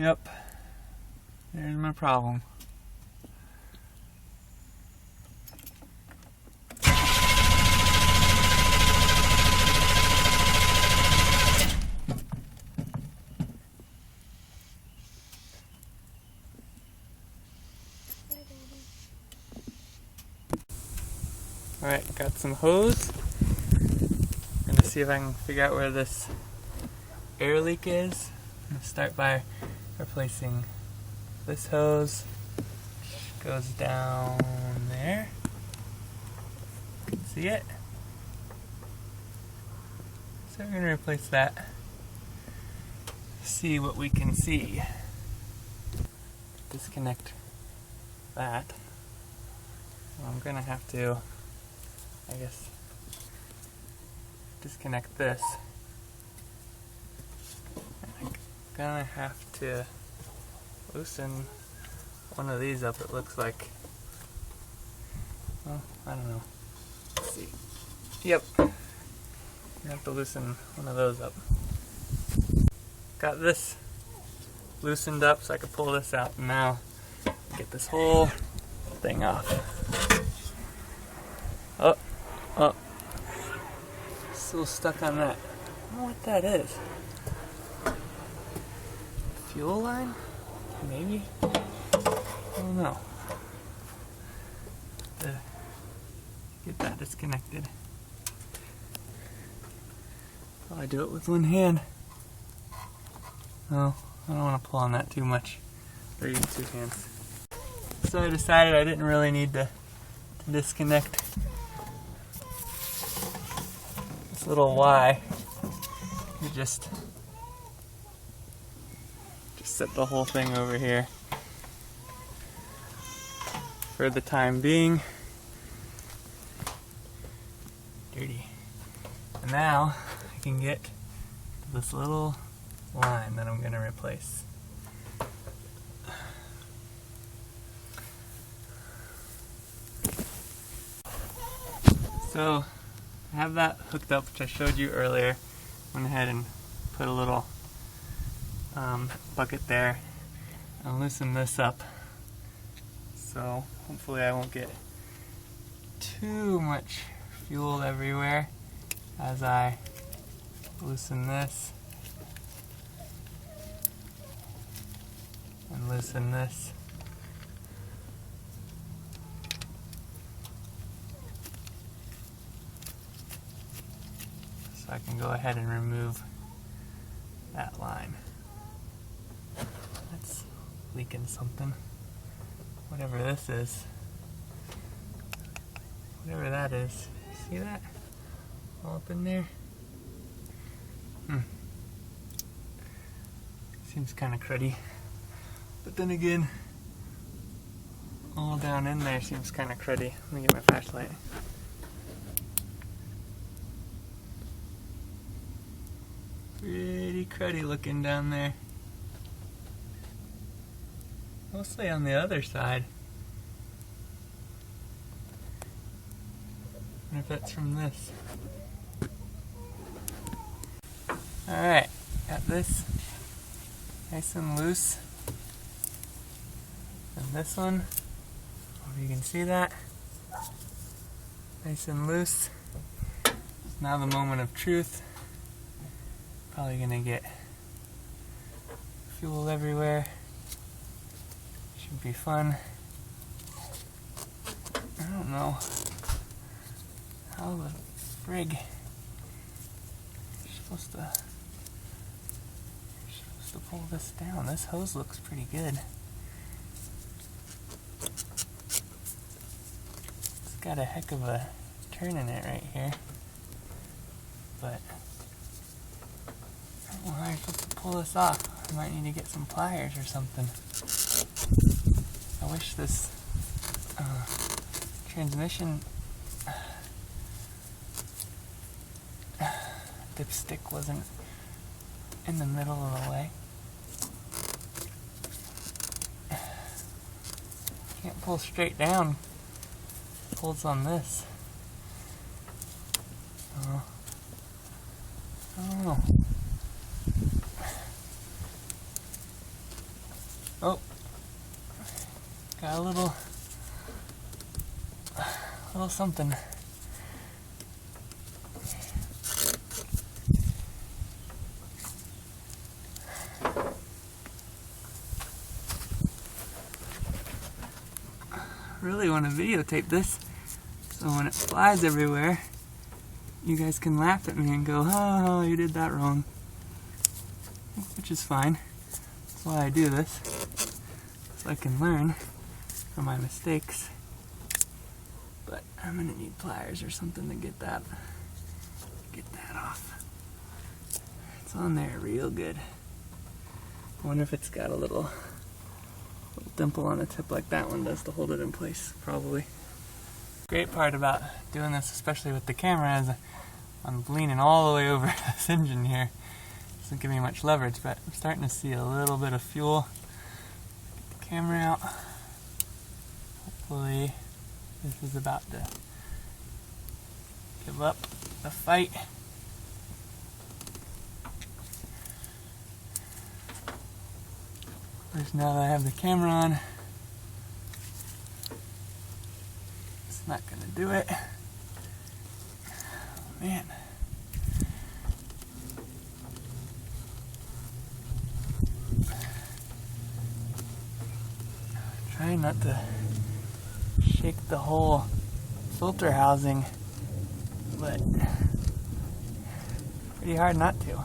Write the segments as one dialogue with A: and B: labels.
A: Yep, there's my problem. Alright, got some hose. Gonna see if I can figure out where this air leak is. I'm gonna start by replacing this hose, which goes down there. See it? So we're gonna replace that. See what we can see. Disconnect that. So I'm gonna have to, I guess, disconnect this. I'm gonna have to loosen one of these up, it looks like. Well, I don't know. Let's see. Yep. I have to loosen one of those up. Got this loosened up so I can pull this out, and now get this whole thing off. Oh. Still stuck on that. I don't know what that is. Fuel line? Maybe? I don't know. Get that disconnected. Oh, I do it with one hand. Oh, I don't want to pull on that too much. Or even two hands. So I decided I didn't really need to disconnect this little Y. You just set the whole thing over here for the time being. Dirty. And now I can get to this little line that I'm going to replace. So I have that hooked up, which I showed you earlier. Went ahead and put a little bucket there. I'll loosen this up, so hopefully I won't get too much fuel everywhere as I loosen this and loosen this. So I can go ahead and remove that line. That's leaking something. Whatever this is. Whatever that is. See that? All up in there? Seems kind of cruddy. But then again, all down in there seems kind of cruddy. Let me get my flashlight. Pretty cruddy looking down there. Mostly on the other side. I wonder if that's from this. Alright, got this nice and loose. And this one, hope you can see that. Nice and loose. Now the moment of truth. Probably gonna get fuel everywhere. Should be fun. I don't know how the frig you're supposed to pull this down. This hose looks pretty good. It's got a heck of a turn in it right here, but I don't know how you're supposed to pull this off. I might need to get some pliers or something. I wish this transmission dipstick wasn't in the middle of the way. Can't pull straight down. Pulls on this. I don't know. Oh, got a little something. Really want to videotape this so when it flies everywhere you guys can laugh at me and go, oh, you did that wrong, which is fine. That's why I do this, so I can learn from my mistakes. But I'm gonna need pliers or something to get that off. It's on there real good. I wonder if it's got a little dimple on the tip like that one does to hold it in place. Probably. Great part about doing this, especially with the camera, is I'm leaning all the way over this engine here. Doesn't give me much leverage, but I'm starting to see a little bit of fuel. Get the camera out. Hopefully this is about to give up the fight. Of course, now that I have the camera on, it's not going to do it. Oh, man. Trying not to shake the whole filter housing, but pretty hard not to.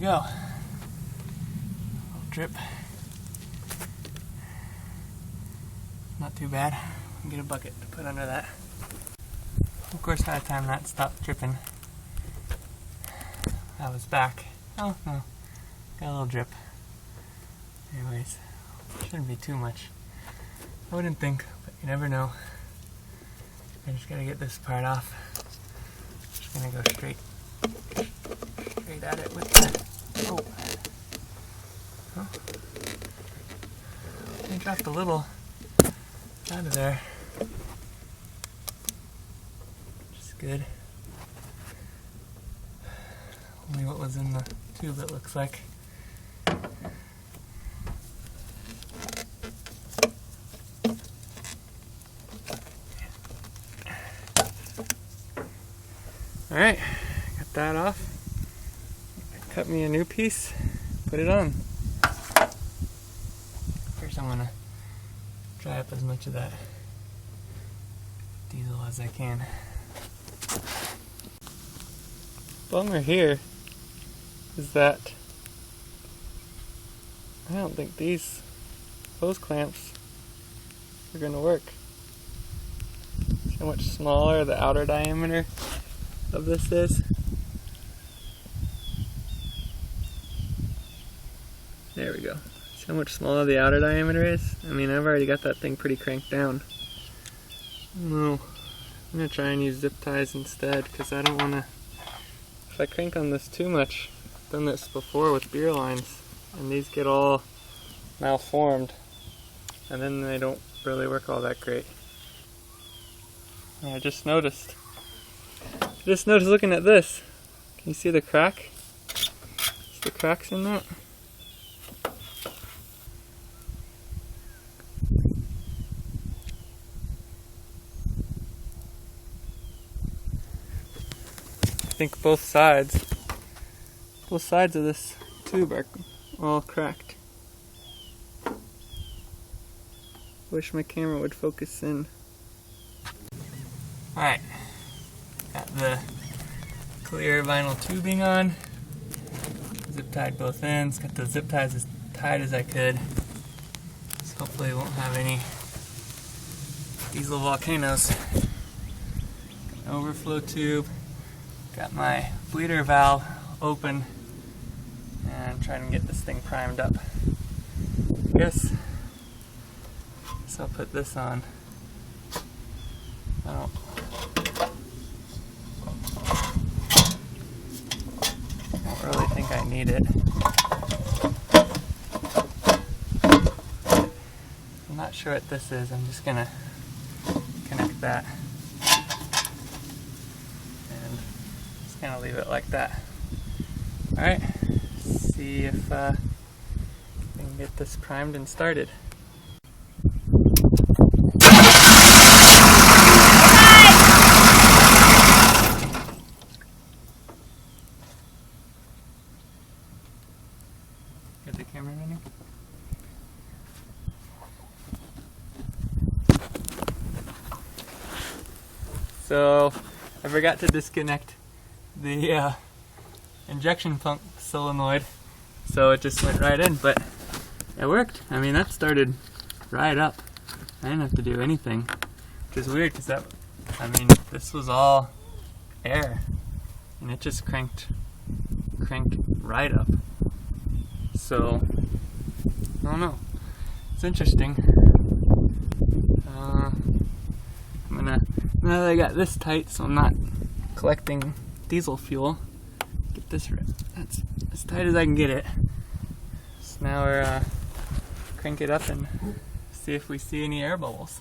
A: Go. Little drip. Not too bad. Get a bucket to put under that. Of course, by the time that stopped dripping, I was back. Oh no, got a little drip. Anyways, shouldn't be too much. I wouldn't think, but you never know. I just gotta get this part off. Just gonna go straight at it with the. Oh. Huh? I dropped a little out of there. Which is good. Only what was in the tube, it looks like. Alright, got that off. Cut me a new piece, put it on. First I'm gonna dry up as much of that diesel as I can. Bummer here is that I don't think these hose clamps are gonna work. See how much smaller the outer diameter of this is? There we go. See how much smaller the outer diameter is? I mean, I've already got that thing pretty cranked down. No, I'm gonna try and use zip ties instead, because I don't wanna, if I crank on this too much, I've done this before with beer lines, and these get all malformed, and then they don't really work all that great. And I just noticed looking at this. Can you see the crack? See the cracks in that? I think both sides of this tube are all cracked. Wish my camera would focus in. Alright, got the clear vinyl tubing on, zip tied both ends, got the zip ties as tight as I could, so hopefully we won't have any diesel volcanoes. Overflow tube. Got my bleeder valve open and trying to get this thing primed up. I guess guess I'll put this on. I don't really think I need it. I'm not sure what this is. I'm just gonna connect that and just gonna leave it like that. Alright, see if we can get this primed and started. Get the camera running. So I forgot to disconnect the injection pump solenoid, so it just went right in, but it worked. I mean, that started right up. I didn't have to do anything, which is weird because this was all air and it just cranked right up. So I don't know, it's interesting. Now that I got this tight so I'm not collecting diesel fuel, get this that's as tight as I can get it. So now we're crank it up and see if we see any air bubbles.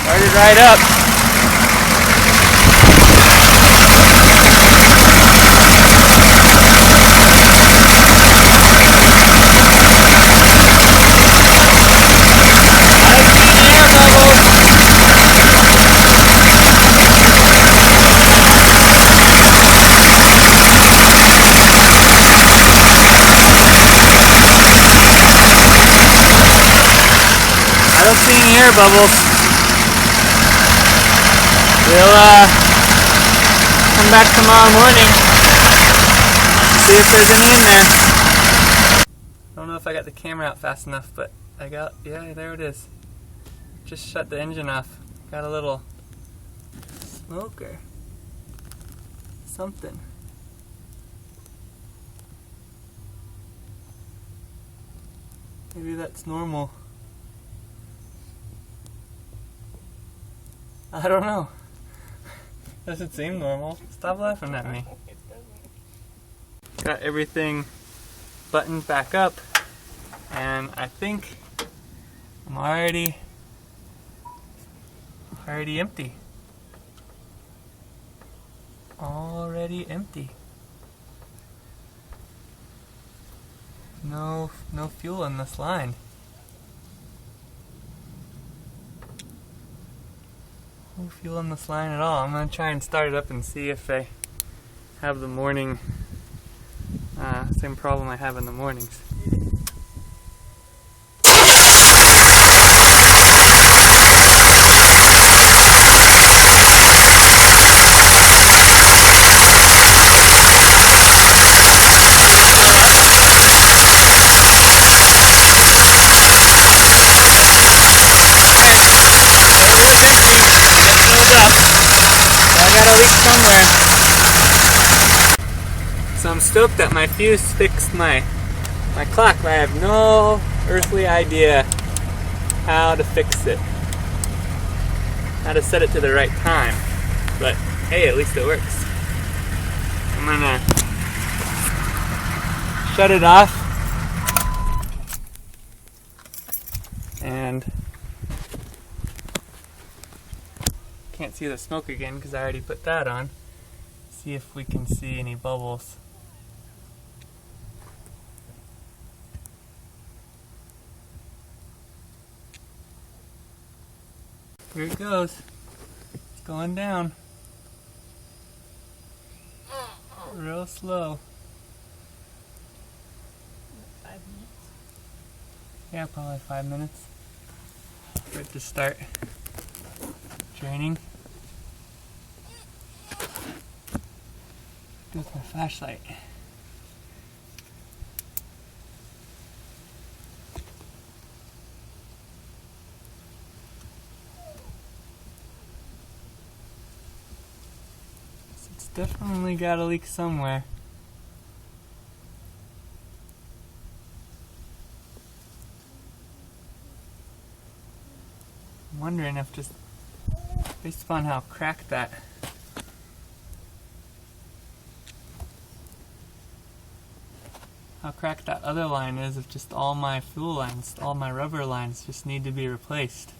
A: Started right up. I don't see any air bubbles. We'll come back tomorrow morning, see if there's any in there. I don't know if I got the camera out fast enough, but yeah, there it is. Just shut the engine off. Got a little smoke or something. Maybe that's normal. I don't know. Doesn't seem normal. Stop laughing at me. Got everything buttoned back up, and I think I'm already empty. Already empty. No fuel in this line. No fuel in this line at all. I'm going to try and start it up and see if I have the morning, same problem I have in the mornings. So I'm stoked that my fuse fixed my clock, but I have no earthly idea how to fix it. How to set it to the right time. But hey, at least it works. I'm gonna shut it off and can't see the smoke again because I already put that on. See if we can see any bubbles. Here it goes. It's going down. Real slow.
B: 5 minutes?
A: Yeah, probably 5 minutes. For it to start draining. Do with my flashlight. It's definitely got a leak somewhere. I'm wondering if just based upon how cracked that other line is, if just all my fuel lines, all my rubber lines just need to be replaced.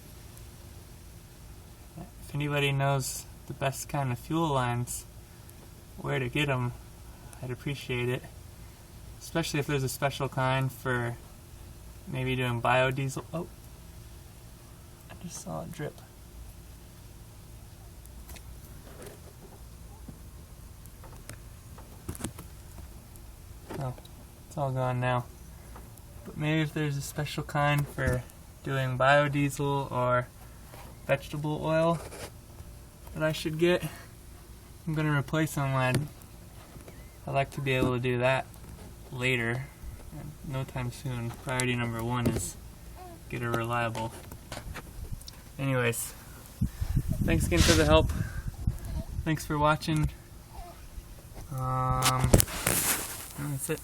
A: If anybody knows the best kind of fuel lines, where to get them, I'd appreciate it. Especially if there's a special kind for maybe doing biodiesel. Oh, I just saw a drip. Oh, it's all gone now. But maybe if there's a special kind for doing biodiesel or vegetable oil that I should get, I'm going to replace them. I'd like to be able to do that later, and no time soon. Priority number one is get a reliable. Anyways, thanks again for the help. Thanks for watching. That's it.